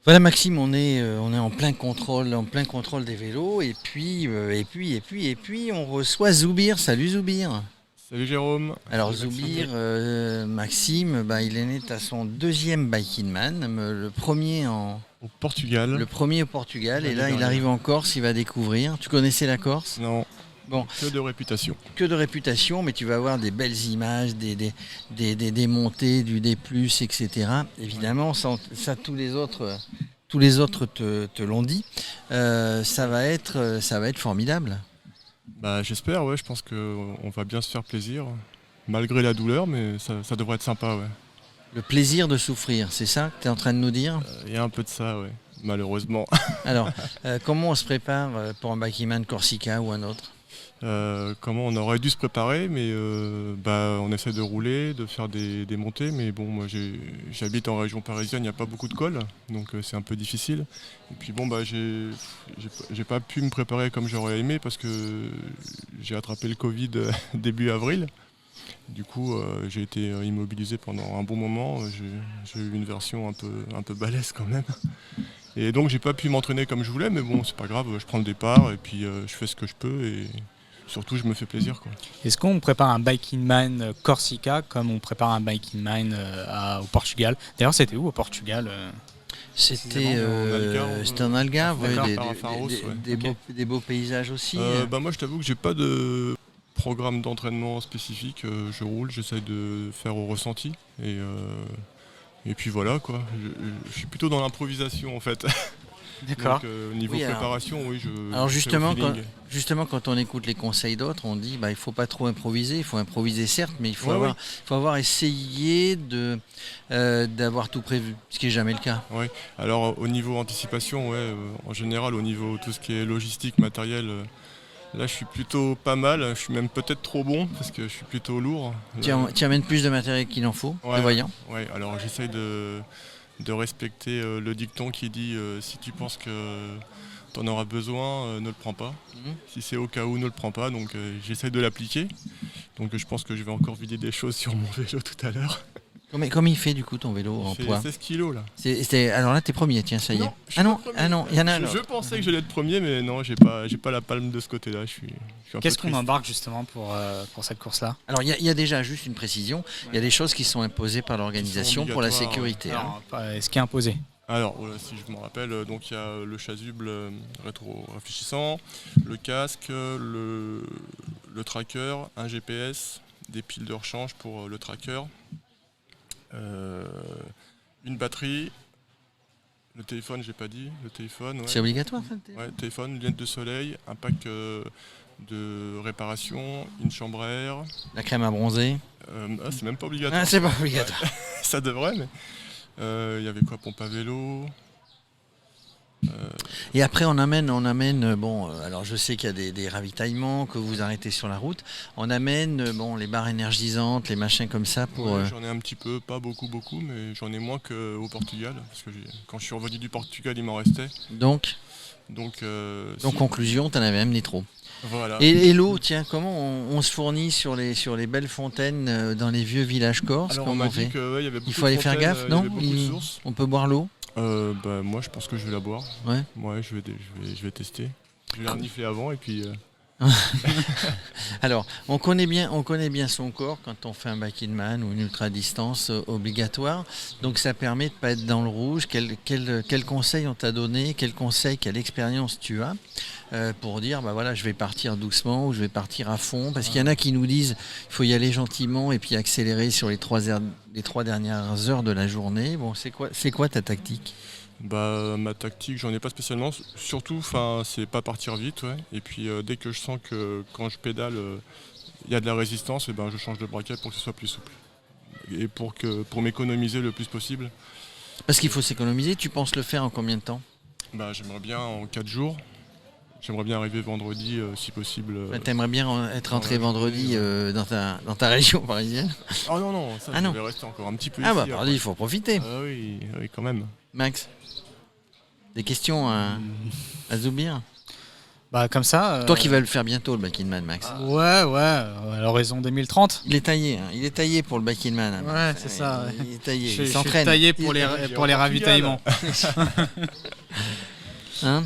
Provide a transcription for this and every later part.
Voilà Maxime, on est en plein contrôle des vélos et puis on reçoit Zoubir. Salut Zoubir. Salut Jérôme, Alors salut Maxime. Zoubir, Maxime, il est né à son deuxième Bike in Man, Au Portugal, le premier au Portugal et l'année là il arrive dernière. en Corse, il va découvrir. Tu connaissais la Corse? Non, Bon, que de réputation. que de réputation, mais tu vas avoir des belles images, des montées, du D+, etc. Ouais. Évidemment, ça tous les autres te l'ont dit. Ça va être formidable. Bah j'espère, ouais, je pense qu'on va bien se faire plaisir, malgré la douleur, mais ça devrait être sympa, ouais. Le plaisir de souffrir, c'est ça que tu es en train de nous dire? Il y a un peu de ça, ouais, malheureusement. Alors, comment on se prépare pour un Bikeman Corsica ou un autre? Comment on aurait dû se préparer, mais on essaie de rouler, de faire des montées, mais bon, moi j'habite en région parisienne, il n'y a pas beaucoup de cols, donc c'est un peu difficile. Et puis bon, j'ai pas pu me préparer comme j'aurais aimé parce que j'ai attrapé le Covid début avril. Du coup, j'ai été immobilisé pendant un bon moment. J'ai eu une version un peu balèze quand même. Et donc j'ai pas pu m'entraîner comme je voulais, mais bon, c'est pas grave, je prends le départ et puis je fais ce que je peux et surtout je me fais plaisir, quoi. Est-ce qu'on prépare un Bike in Man Corsica comme on prépare un Bike in Man au Portugal? D'ailleurs, c'était où au Portugal? C'était Précisément en Algarve. c'était en Algarve, ouais, D'accord, par Faros, ouais. Ok. des beaux paysages aussi. Moi je t'avoue que j'ai pas de programme d'entraînement spécifique, je roule, j'essaye de faire au ressenti et puis voilà quoi. Je suis plutôt dans l'improvisation en fait. D'accord. Donc niveau Oui, préparation, oui, alors je fais au feeling. justement, quand on écoute les conseils d'autres, on dit il faut pas trop improviser, il faut improviser certes, mais Ouais, oui. il faut avoir essayé d'avoir tout prévu, ce qui est jamais le cas. Ouais. Alors au niveau anticipation, ouais, en général au niveau tout ce qui est logistique, matériel, là je suis plutôt pas mal, je suis même peut-être trop bon parce que je suis plutôt lourd. Tu amènes plus de matériel qu'il en faut, Ouais, prévoyant. ouais. Alors j'essaye de respecter le dicton qui dit si tu penses que tu en auras besoin, ne le prends pas. Mhm. Si c'est au cas où, ne le prends pas. Donc j'essaye de l'appliquer. Donc je pense que je vais encore vider des choses sur mon vélo tout à l'heure. Comment il fait du coup ton vélo Il en fait poids? 16 kilos là. Alors là, t'es premier, tiens, ça y est. Non, je suis pas Ah premier. non, il y en a un Je autre. pensais que j'allais être premier, mais non, j'ai pas la palme de ce côté-là. Je suis un peu Qu'est-ce qu'on triste. embarque justement pour cette course-là? Alors il y a déjà juste une précision, il y a des choses qui sont imposées par l'organisation pour la obligatoires, ouais. sécurité, hein. Alors, ce qui est imposé. Alors, voilà, si je me rappelle, donc il y a le chasuble rétro-réfléchissant, le casque, le tracker, un GPS, des piles de rechange pour le tracker, euh, une batterie, le téléphone, j'ai pas dit, le téléphone, C'est ouais. obligatoire ça, Ouais, téléphone, lunettes de soleil, un pack de réparation, une chambre à air. la crème à bronzer. C'est même pas Ah, obligatoire. c'est pas obligatoire. Ça devrait, mais il y avait quoi, pompe à vélo. Et après on amène alors je sais qu'il y a des ravitaillements que vous arrêtez sur la route. On amène les barres énergisantes, les machins comme ça pour. Ouais, j'en ai un petit peu, pas beaucoup, mais j'en ai moins qu'au Portugal, parce que quand je suis revenu du Portugal, il m'en restait. Donc, Donc, conclusion, t'en avais amené trop. voilà. Et l'eau, tiens, comment on se fournit sur les belles fontaines dans les vieux villages corses? Alors, on Comment m'a on fait? dit qu'il y avait Il beaucoup faut de aller faire fontaines, gaffe, il y non? avait beaucoup de sources. On peut boire l'eau? Moi, je pense que je vais la boire. Ouais. Ouais, je vais tester. Je vais la renifler avant, et puis. Alors, on connaît bien son corps quand on fait un back in man ou une ultra distance obligatoire. Donc, ça permet de ne pas être dans le rouge. Quel conseil on t'a donné? Quelle expérience tu as pour dire, voilà, je vais partir doucement ou je vais partir à fond? Parce qu'il y en a qui nous disent, il faut y aller gentiment et puis accélérer sur les trois dernières heures de la journée. Bon, c'est quoi ta tactique? Ma tactique, j'en ai pas spécialement. Surtout, c'est pas partir vite, ouais. Et puis, dès que je sens que quand je pédale, il y a de la résistance, et ben, je change de braquet pour que ce soit plus souple. Et pour m'économiser le plus possible. Parce qu'il faut s'économiser. Tu penses le faire en combien de temps? J'aimerais bien en 4 jours. J'aimerais bien arriver vendredi, si possible. T'aimerais bien être dans rentré la vendredi journée, dans ta région parisienne? Oh non, non, ça, Ah je non. vais rester encore un petit peu Ah ici. il faut profiter. Ah oui, oui, quand même. Max, des questions à Zoubir? Bah comme ça. Toi qui vas le faire bientôt, le Bike in Man, Max. Ouais, à l'horizon 2030. Il est taillé, hein. Il est taillé pour le Bike in Man. Hein. Ouais, c'est ça. Ouais. Il est taillé, Je il suis s'entraîne. taillé pour les ravitaillements. Hein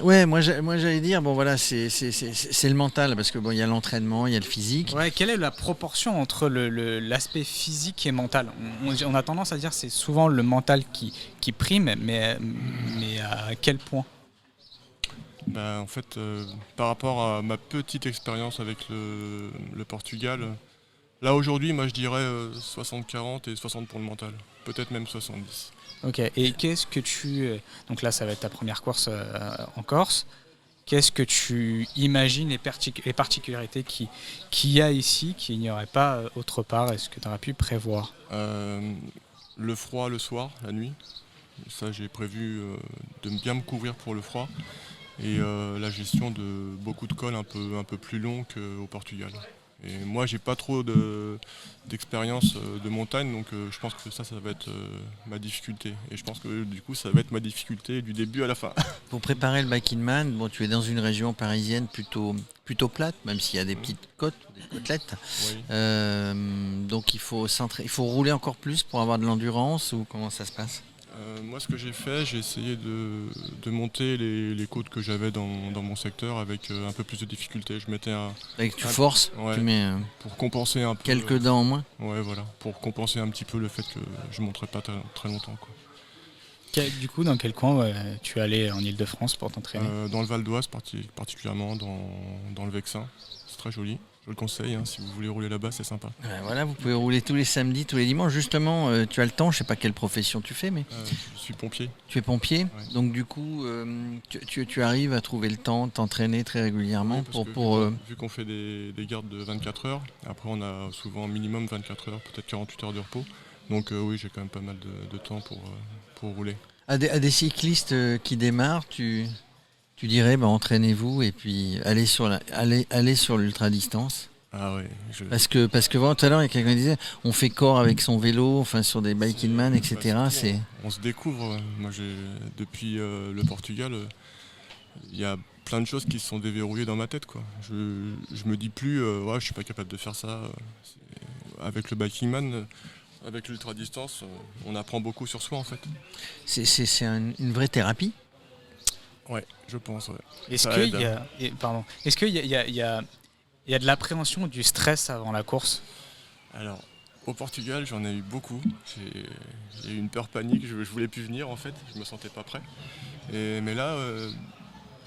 ouais, moi j'allais dire, bon voilà, c'est le mental, parce que bon, il y a l'entraînement, il y a le physique. Ouais, quelle est la proportion entre l'aspect physique et mental? On a tendance à dire que c'est souvent le mental qui prime, mais à quel point? Bah, en fait, par rapport à ma petite expérience avec le Portugal, là aujourd'hui, moi je dirais 60-40 et 60 pour le mental, peut-être même 70. Ok, et qu'est-ce que donc là, ça va être ta première course en Corse. Qu'est-ce que tu imagines les particularités qu'il y a ici, qu'il n'y aurait pas autre part? Est-ce que tu aurais pu prévoir? Le froid le soir, la nuit. Ça, j'ai prévu de bien me couvrir pour le froid. Et la gestion de beaucoup de cols un peu plus longs qu'au Portugal. Et moi, j'ai pas trop d'expérience de montagne, donc je pense que ça va être ma difficulté. Et je pense que du coup, ça va être ma difficulté du début à la fin. Pour préparer le Bike in Man, bon, tu es dans une région parisienne plutôt plate, même s'il y a des petites côtes, des côtelettes. Oui. Donc il faut rouler encore plus pour avoir de l'endurance, ou comment ça se passe? Moi, ce que j'ai fait, j'ai essayé de monter les côtes que j'avais dans mon secteur avec un peu plus de difficulté. Je mettais Tu forces, ouais, tu mets pour compenser un peu. Quelques dents en moins. Ouais, voilà, pour compenser un petit peu le fait que je ne monterais pas très longtemps, quoi. Du coup, dans quel coin tu es allé en Ile-de-France pour t'entraîner? Dans le Val d'Oise, particulièrement dans le Vexin. C'est très joli. Je le conseille, hein, si vous voulez rouler là-bas, c'est sympa. Voilà, vous pouvez rouler tous les samedis, tous les dimanches. Justement, tu as le temps, je ne sais pas quelle profession tu fais, mais je suis pompier. Tu es pompier, ouais. Donc du coup, tu arrives à trouver le temps de t'entraîner très régulièrement vu qu'on fait des gardes de 24 heures, après on a souvent minimum 24 heures, peut-être 48 heures de repos. Donc oui, j'ai quand même pas mal de temps pour rouler. À des cyclistes qui démarrent, tu dirais, entraînez-vous et puis allez sur l'ultra-distance. Ah ouais. Parce que tout à l'heure, il y a quelqu'un qui disait, on fait corps avec son vélo, enfin sur des Bike in Man, etc. On se découvre. Moi, depuis le Portugal, il y a plein de choses qui se sont déverrouillées dans ma tête, quoi. Je me dis plus, je suis pas capable de faire ça. Avec le Bike in Man, avec l'ultra-distance, on apprend beaucoup sur soi, en fait. C'est une vraie thérapie. Ouais, je pense. Ouais. Est-ce qu'il y a de l'appréhension, du stress avant la course? Alors, au Portugal, j'en ai eu beaucoup. J'ai eu une peur panique, je voulais plus venir en fait, je me sentais pas prêt. Mais là,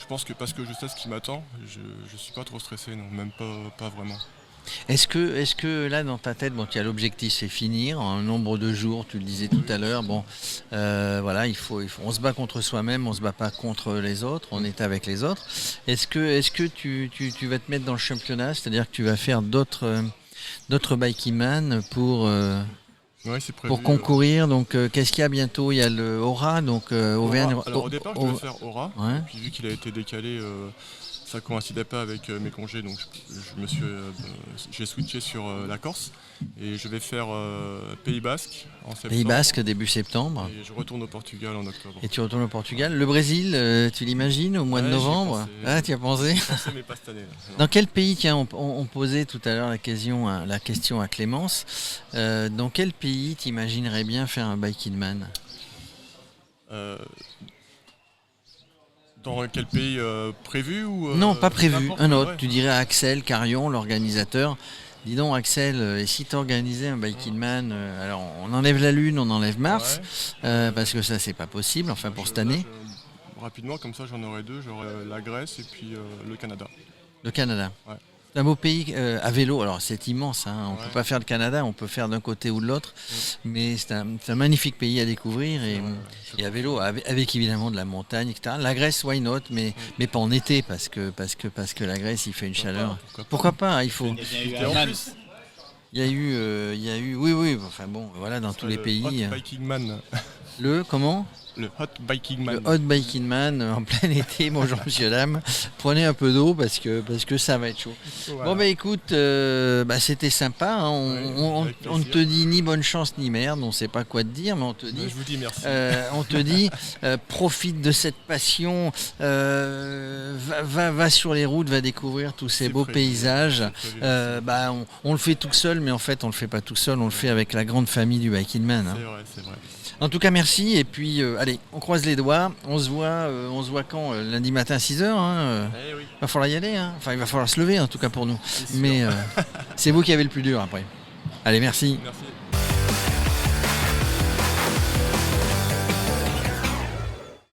je pense que parce que je sais ce qui m'attend, je suis pas trop stressé, non, même pas vraiment. Est-ce que là, dans ta tête, tu as l'objectif, c'est finir en un nombre de jours, tu le disais tout à l'heure, voilà, on se bat contre soi-même, on se bat pas contre les autres, on est avec les autres. Est-ce que tu vas te mettre dans le championnat, c'est-à-dire que tu vas faire d'autres Bike in Man pour c'est prévu, concourir, donc qu'est-ce qu'il y a bientôt? Il y a le Aura, donc Auvergne. Alors au départ, je devais faire Aura, ouais. Puis vu qu'il a été décalé, ça coïncidait pas avec mes congés, donc j'ai switché sur la Corse et je vais faire Pays Basque en septembre. Pays Basque début septembre. Et je retourne au Portugal en octobre. Et tu retournes au Portugal. Le Brésil, tu l'imagines au mois de novembre? Tu y as pensé? J'ai pensé, mais pas cette année. Dans quel pays, tiens, on posait tout à l'heure la question à Clémence, dans quel pays t'imaginerais bien faire un Bike in Man? Dans quel pays prévu ou Non, pas prévu, un autre. Ouais. Tu dirais à Axel Carion, l'organisateur. Dis donc Axel, et si tu organisais un Bike in Man, alors on enlève la Lune, on enlève Mars, parce que ça c'est pas possible, enfin pour cette année. Rapidement, comme ça j'en aurai deux, j'aurai la Grèce et puis le Canada. Le Canada. Ouais. C'est un beau pays à vélo, alors c'est immense, hein. On ne peut pas faire le Canada, on peut faire d'un côté ou de l'autre, mais c'est un magnifique pays à découvrir et à vélo, avec évidemment de la montagne, etc. La Grèce, why not, mais pas en été, parce que la Grèce, il fait une chaleur. Pourquoi pas, il faut... Il y a eu, oui, enfin bon, voilà, dans tous les pays. Hot Biking Man. Comment? Le Hot Biking Man. Le Hot Biking Man en plein été. Bonjour monsieur dame. Prenez un peu d'eau parce que ça va être chaud. Voilà. Bon écoute, c'était sympa. Hein. On ne te dit ni bonne chance ni merde. On ne sait pas quoi te dire, mais on te dit. Je vous dis merci. On te dit, profite de cette passion. Va sur les routes, va découvrir tous ces beaux paysages. On le fait tout seul, mais en fait on le fait pas tout seul. On le fait avec la grande famille du Biking Man. Hein. C'est vrai. En tout cas, merci. Et puis, allez, on croise les doigts. On se voit quand lundi matin à 6h. Hein, oui. va falloir y aller. Hein. Enfin, il va falloir se lever, en tout cas pour nous. Mais c'est vous qui avez le plus dur après. Allez, merci. Merci.